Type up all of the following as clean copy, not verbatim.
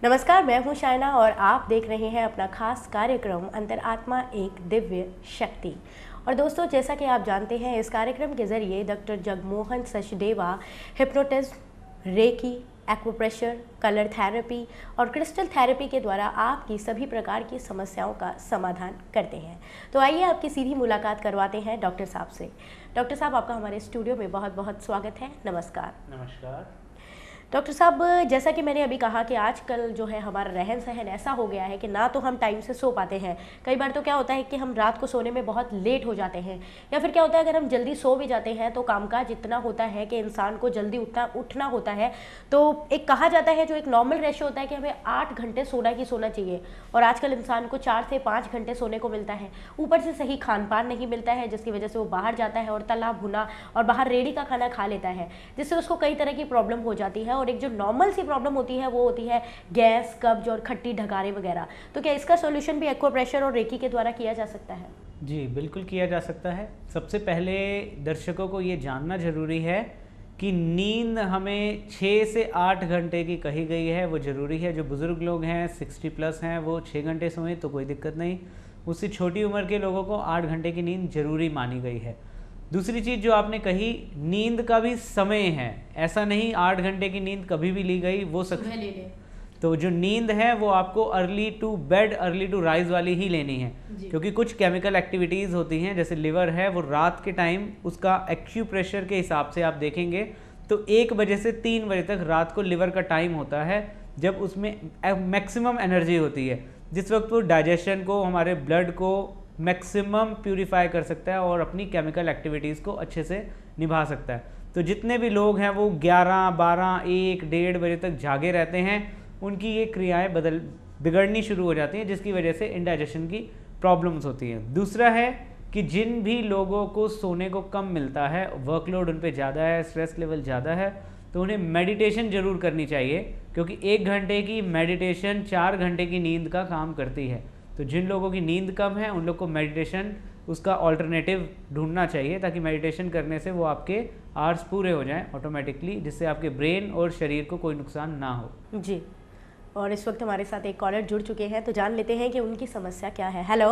नमस्कार, मैं हूं शायना और आप देख रहे हैं अपना खास कार्यक्रम अंतरात्मा एक दिव्य शक्ति। और दोस्तों, जैसा कि आप जानते हैं, इस कार्यक्रम के ज़रिए doctor Jagmohan Sachdeva hypnotism, reiki, acupressure, colour therapy और क्रिस्टल थेरेपी के द्वारा आपकी सभी प्रकार की समस्याओं का समाधान करते हैं। तो आइए आपकी सीधी मुलाकात करवाते हैं डॉक्टर साहब से। डॉक्टर साहब, आपका हमारे स्टूडियो में बहुत बहुत स्वागत है। नमस्कार। नमस्कार डॉक्टर साहब, जैसा कि मैंने अभी कहा कि आजकल जो है हमारा रहन सहन ऐसा हो गया है कि ना तो हम टाइम से सो पाते हैं। कई बार तो क्या होता है कि हम रात को सोने में बहुत लेट हो जाते हैं, या फिर क्या होता है अगर हम जल्दी सो भी जाते हैं तो कामकाज इतना होता है कि इंसान को जल्दी उठना होता है। तो एक कहा जाता है, जो एक नॉर्मल रेशो होता है कि हमें 8 घंटे सोना ही सोना चाहिए, और आजकल इंसान को 4 से 5 घंटे सोने को मिलता है। ऊपर से सही खान पान नहीं मिलता है, जिसकी वजह से वो बाहर जाता है और तला भुना और बाहर रेडी का खाना खा लेता है, जिससे उसको कई तरह की प्रॉब्लम हो जाती है। और एक जो नॉर्मल प्रॉब्लम होती है वो होती है गैस, कब्ज और खट्टी ढगारे वगैरह। तो क्या इसका सॉल्यूशन भी एक्यूप्रेशर और रेकी के द्वारा किया जा सकता है? जी, बिल्कुल किया जा सकता है। सबसे पहले दर्शकों को ये जानना ज़रूरी है कि नींद हमें 6 से 8 घंटे की कही गई है, वो ज़रूरी है। जो बुज़ुर्ग लोग हैं, 60+ हैं, वो 6 घंटे सोएं तो कोई दिक्कत नहीं। उससे छोटी उम्र के लोगों को 8 घंटे की नींद ज़रूरी मानी गई है। दूसरी चीज़ जो आपने कही, नींद का भी समय है। ऐसा नहीं 8 घंटे की नींद कभी भी ली गई वो सुबह ले ले। तो जो नींद है वो आपको early to bed early to rise वाली ही लेनी है, क्योंकि कुछ केमिकल एक्टिविटीज़ होती हैं, जैसे लिवर है, वो रात के टाइम उसका एक्यूप्रेशर के हिसाब से आप देखेंगे तो 1 बजे से 3 बजे तक रात को लिवर का टाइम होता है, जब उसमें मैक्सिमम एनर्जी होती है, जिस वक्त वो डाइजेशन को, हमारे ब्लड को मैक्सिमम प्यूरिफाई कर सकता है और अपनी केमिकल एक्टिविटीज़ को अच्छे से निभा सकता है। तो जितने भी लोग हैं वो 11, 12, 1, 1:30 बजे तक जागे रहते हैं, उनकी ये क्रियाएं बिगड़नी शुरू हो जाती हैं, जिसकी वजह से इंडाइजेशन की प्रॉब्लम्स होती हैं। दूसरा है कि जिन भी लोगों को सोने को कम मिलता है, वर्कलोड उन पे ज़्यादा है, स्ट्रेस लेवल ज़्यादा है, तो उन्हें मेडिटेशन ज़रूर करनी चाहिए, क्योंकि 1 घंटे की मेडिटेशन 4 घंटे की नींद का काम करती है। तो जिन लोगों की नींद कम है उन लोग को मेडिटेशन उसका ऑल्टरनेटिव ढूंढना चाहिए, ताकि मेडिटेशन करने से वो आपके आवर्स पूरे हो जाएं ऑटोमेटिकली, जिससे आपके ब्रेन और शरीर को कोई नुकसान ना हो। जी, और इस वक्त हमारे साथ एक कॉलर जुड़ चुके हैं, तो जान लेते हैं कि उनकी समस्या क्या है। हेलो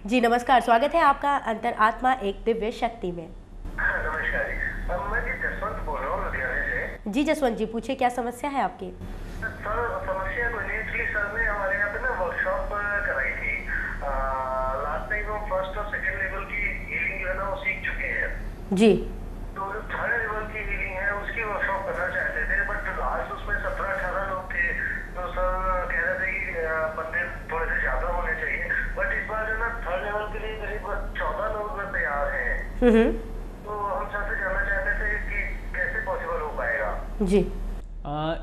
जी, नमस्कार, स्वागत है आपका अंतरात्मा एक दिव्य शक्ति में। नमस्कार जी, मैं जी जसवंत बोल रहा हूँ लुधियाने से। जी जसवंत जी, पूछिए क्या समस्या है आपकी? सर, समस्या कोई नहीं, एक्चुअली सर ने हमारे यहाँ पे ना वर्कशॉप कराई थी। लास्ट टाइम हम 1st और 2nd लेवल की हीलिंग जो है ना वो सीख चुके हैं जी। तो जो 3rd लेवल की हीलिंग है उसकी वर्कशॉप करना चाहते थे, बट लास्ट उसमें 17-18 लोग थे, तो सर कह रहे थे कि बंदे थोड़े से ज्यादा होने चाहिए। बट इस बार जो ना 3rd लेवल के लिए करीब 14 लोग तैयार हैं। तो हम सर से जानना चाहते थे कि कैसे पॉसिबल हो पाएगा। जी,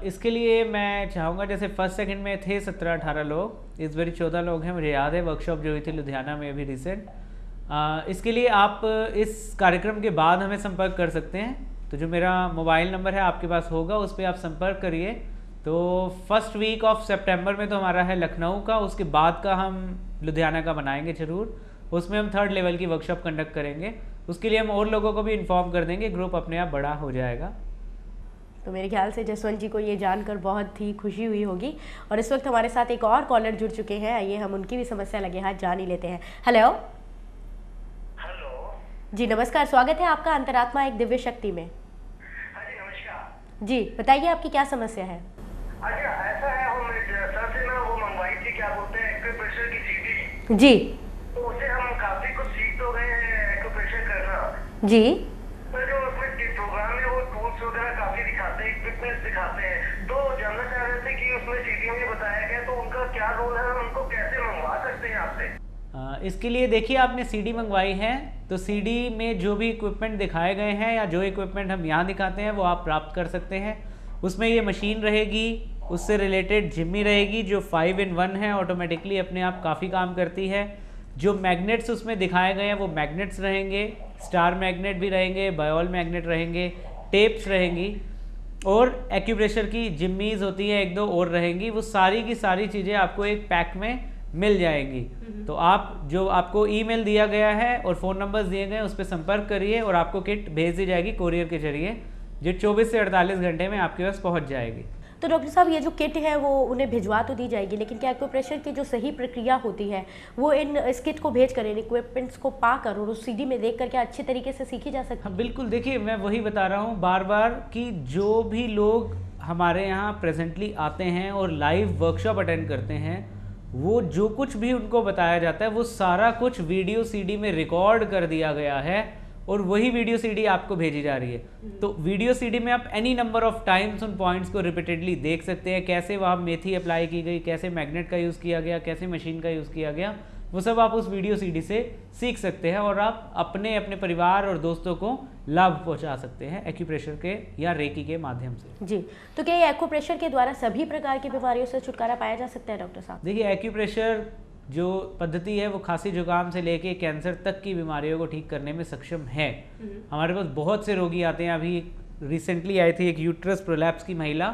इसके लिए मैं चाहूँगा, जैसे 1st 2nd में थे 17-18 लोग, इस बारी 14 लोग हैं। मुझे याद है वर्कशॉप जो हुई थी लुधियाना में अभी रिसेंट। इसके लिए आप इस कार्यक्रम के बाद हमें संपर्क कर सकते हैं। तो जो मेरा मोबाइल नंबर है आपके पास होगा, उस पर आप संपर्क करिए। तो 1st वीक ऑफ सितंबर में तो हमारा है लखनऊ का, उसके बाद का हम लुधियाना का बनाएंगे ज़रूर। उसमें हम 3rd लेवल की वर्कशॉप कंडक्ट करेंगे। उसके लिए हम और लोगों को भी इन्फॉर्म कर देंगे, ग्रुप अपने आप बड़ा हो जाएगा। तो मेरे ख्याल से जसवंत जी को ये जानकर बहुत ही खुशी हुई होगी। और इस वक्त हमारे साथ एक और कॉलर जुड़ चुके हैं, आइए हम उनकी भी समस्या लगे हाथ जान ही लेते हैं। हेलो जी, नमस्कार, स्वागत है आपका अंतरात्मा एक दिव्य शक्ति में। हाँ जी, नमस्कार जी, बताइए आपकी क्या समस्या है? अच्छा, ऐसा है, हम सर से ना वो मंगवाई थी, क्या बोलते हैं, एक्यूप्रेशर की सीडी। जी तो उसे हम काफी कुछ सीख तो गए हैं एक्यूप्रेशर करना जी। पर जो उसमें प्रोग्राम में वो टूल्स वगैरह काफी दिखाते हैं, इक्विपमेंट्स दिखाते हैं, तो जानना चाह रहे थे कि उसमें सीडी में बताया गया तो उनका क्या रोल है, उनको कैसे मंगवा सकते हैं आपसे? इसके लिए देखिए, आपने सीडी मंगवाई है तो सीडी में जो भी इक्विपमेंट दिखाए गए हैं या जो इक्विपमेंट हम यहाँ दिखाते हैं वो आप प्राप्त कर सकते हैं। उसमें ये मशीन रहेगी, उससे रिलेटेड जिम्मी रहेगी जो 5 in 1 है, ऑटोमेटिकली अपने आप काफ़ी काम करती है। जो मैग्नेट्स उसमें दिखाए गए हैं वो मैग्नेट्स रहेंगे, स्टार मैग्नेट भी रहेंगे, बायोल मैग्नेट रहेंगे, टेप्स रहेंगी, और एक्यूप्रेशर की जिम्मीज़ होती हैं 1-2 और रहेंगी। वो सारी की सारी चीज़ें आपको एक पैक में मिल जाएंगी। तो आप जो आपको ईमेल दिया गया है और फ़ोन नंबर्स दिए गए हैं उस पर संपर्क करिए और आपको किट भेज दी जाएगी कोरियर के जरिए, जो 24 से 48 घंटे में आपके पास पहुंच जाएगी। तो डॉक्टर साहब ये जो किट है वो उन्हें भिजवा तो दी जाएगी, लेकिन क्या एक्यूप्रेशर की जो सही प्रक्रिया होती है वो इस किट को भेज कर, इन इक्विपमेंट्स को पाकर और उस सीडी में देख कर क्या अच्छे तरीके से सीखी जा सकती है? हाँ बिल्कुल, देखिए मैं वही बता रहा हूँ बार बार कि जो भी लोग हमारे यहाँ प्रेजेंटली आते हैं और लाइव वर्कशॉप अटेंड करते हैं, वो जो कुछ भी उनको बताया जाता है वो सारा कुछ वीडियो सीडी में रिकॉर्ड कर दिया गया है और वही वीडियो सीडी आपको भेजी जा रही है। तो वीडियो सीडी में आप एनी नंबर ऑफ टाइम्स उन पॉइंट्स को रिपीटेडली देख सकते हैं, कैसे वहाँ मेथी अप्लाई की गई, कैसे मैग्नेट का यूज़ किया गया, कैसे मशीन का यूज़ किया गया, वो सब आप उस वीडियो सीडी से सीख सकते हैं और आप अपने अपने परिवार और दोस्तों को लाभ पहुंचा सकते हैं एक्यूप्रेशर के या रेकी के माध्यम से। जी, तो क्या ये एक्यूप्रेशर के द्वारा सभी प्रकार की बीमारियों से छुटकारा पाया जा सकता है डॉक्टर साहब? देखिए एक्यूप्रेशर जो पद्धति है वो खांसी जुकाम से लेके कैंसर तक की बीमारियों को ठीक करने में सक्षम है। हमारे पास बहुत से रोगी आते हैं, अभी रिसेंटली आई थी एक यूट्रस प्रोलैप्स की महिला,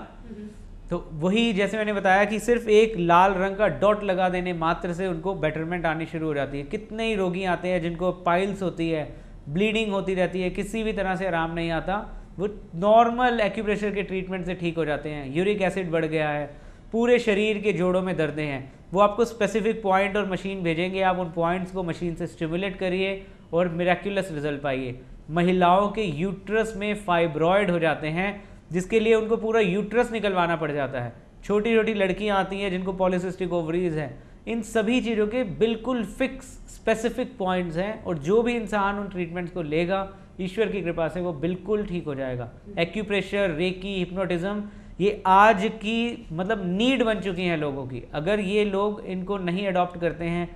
तो वही जैसे मैंने बताया कि सिर्फ एक लाल रंग का डॉट लगा देने मात्र से उनको बेटरमेंट आनी शुरू हो जाती है। कितने ही रोगी आते हैं जिनको पाइल्स होती है, ब्लीडिंग होती रहती है, किसी भी तरह से आराम नहीं आता, वो नॉर्मल एक्यूप्रेशर के ट्रीटमेंट से ठीक हो जाते हैं। यूरिक एसिड बढ़ गया है, पूरे शरीर के जोड़ों में दर्दें हैं, वो आपको स्पेसिफिक पॉइंट और मशीन भेजेंगे, आप उन पॉइंट्स को मशीन से स्टिमुलेट करिए और मिरेक्युलस रिजल्ट पाइए। महिलाओं के यूट्रस में फाइब्रॉयड हो जाते हैं जिसके लिए उनको पूरा यूट्रस निकलवाना पड़ जाता है। छोटी छोटी लड़कियां आती हैं जिनको पॉलीसिस्टिक ओवरीज हैं। इन सभी चीज़ों के बिल्कुल फिक्स स्पेसिफिक पॉइंट्स हैं और जो भी इंसान उन ट्रीटमेंट्स को लेगा ईश्वर की कृपा से वो बिल्कुल ठीक हो जाएगा। एक्यूप्रेशर, रेकी, हिप्नोटिज्म ये आज की मतलब नीड बन चुकी हैं लोगों की। अगर ये लोग इनको नहीं अडॉप्ट करते हैं,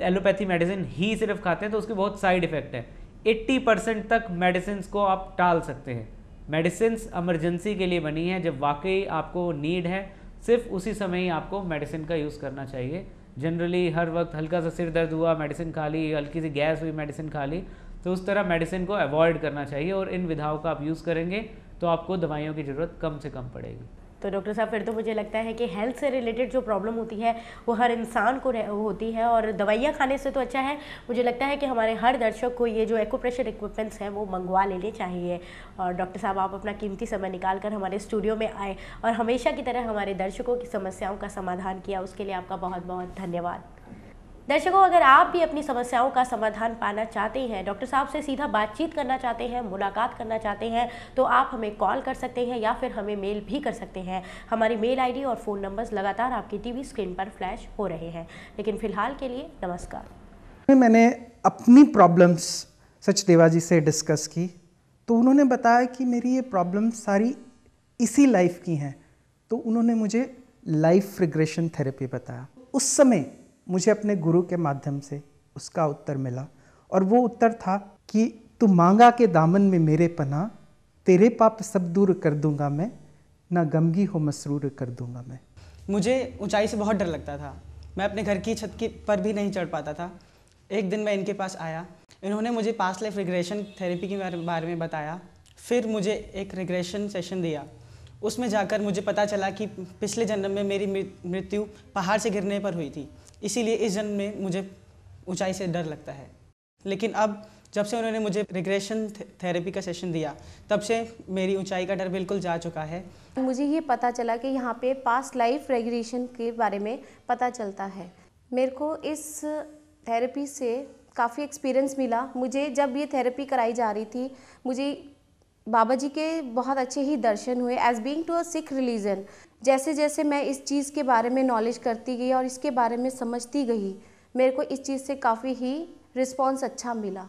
एलोपैथी मेडिसिन ही सिर्फ खाते हैं, तो उसके बहुत साइड इफ़ेक्ट है। 80% तक मेडिसिन को आप टाल सकते हैं। मेडिसिन इमरजेंसी के लिए बनी है, जब वाकई आपको नीड है सिर्फ उसी समय ही आपको मेडिसिन का यूज़ करना चाहिए। जनरली हर वक्त हल्का सा सिर दर्द हुआ मेडिसिन खा ली, हल्की सी गैस हुई मेडिसिन खा ली, तो उस तरह मेडिसिन को अवॉइड करना चाहिए और इन विधाओं का आप यूज़ करेंगे तो आपको दवाइयों की ज़रूरत कम से कम पड़ेगी। तो डॉक्टर साहब फिर तो मुझे लगता है कि हेल्थ से रिलेटेड जो प्रॉब्लम होती है वो हर इंसान को होती है और दवाइयाँ खाने से तो अच्छा है, मुझे लगता है कि हमारे हर दर्शक को ये जो एक्यूप्रेशर इक्विपमेंट्स हैं वो मंगवा लेने चाहिए। और डॉक्टर साहब आप अपना कीमती समय निकाल कर हमारे स्टूडियो में आए और हमेशा की तरह हमारे दर्शकों की समस्याओं का समाधान किया, उसके लिए आपका बहुत बहुत धन्यवाद। दर्शकों, अगर आप भी अपनी समस्याओं का समाधान पाना चाहते हैं, डॉक्टर साहब से सीधा बातचीत करना चाहते हैं, मुलाकात करना चाहते हैं, तो आप हमें कॉल कर सकते हैं या फिर हमें मेल भी कर सकते हैं। हमारी मेल आईडी और फ़ोन नंबर्स लगातार आपकी टीवी स्क्रीन पर फ्लैश हो रहे हैं। लेकिन फ़िलहाल के लिए नमस्कार। मैंने अपनी प्रॉब्लम्स सचदेवा जी से डिस्कस की तो उन्होंने बताया कि मेरी ये प्रॉब्लम सारी इसी लाइफ की हैं, तो उन्होंने मुझे लाइफ रिग्रेशन थेरेपी बताया। उस समय मुझे अपने गुरु के माध्यम से उसका उत्तर मिला और वो उत्तर था कि तू मांगा के दामन में मेरे पना, तेरे पाप सब दूर कर दूंगा मैं, ना गमगी हो मसरूर कर दूंगा मैं। मुझे ऊंचाई से बहुत डर लगता था, मैं अपने घर की छत की पर भी नहीं चढ़ पाता था। एक दिन मैं इनके पास आया, इन्होंने मुझे पास्ट लाइफ रिग्रेशन थेरेपी के बारे में बताया। फिर मुझे एक रिग्रेशन सेशन दिया, उसमें जाकर मुझे पता चला कि पिछले जन्म में मेरी मृत्यु पहाड़ से गिरने पर हुई थी, इसीलिए इस जन्म में मुझे ऊंचाई से डर लगता है। लेकिन अब जब से उन्होंने मुझे रिग्रेशन थेरेपी का सेशन दिया, तब से मेरी ऊंचाई का डर बिल्कुल जा चुका है। मुझे ये पता चला कि यहाँ पे पास्ट लाइफ रिग्रेशन के बारे में पता चलता है। मेरे को इस थेरेपी से काफ़ी एक्सपीरियंस मिला। मुझे जब ये थेरेपी कराई जा रही थी, मुझे बाबा जी के बहुत अच्छे ही दर्शन हुए। As being to a Sikh religion, जैसे जैसे मैं इस चीज़ के बारे में नॉलेज करती गई और इसके बारे में समझती गई, मेरे को इस चीज़ से काफ़ी ही रिस्पॉन्स अच्छा मिला।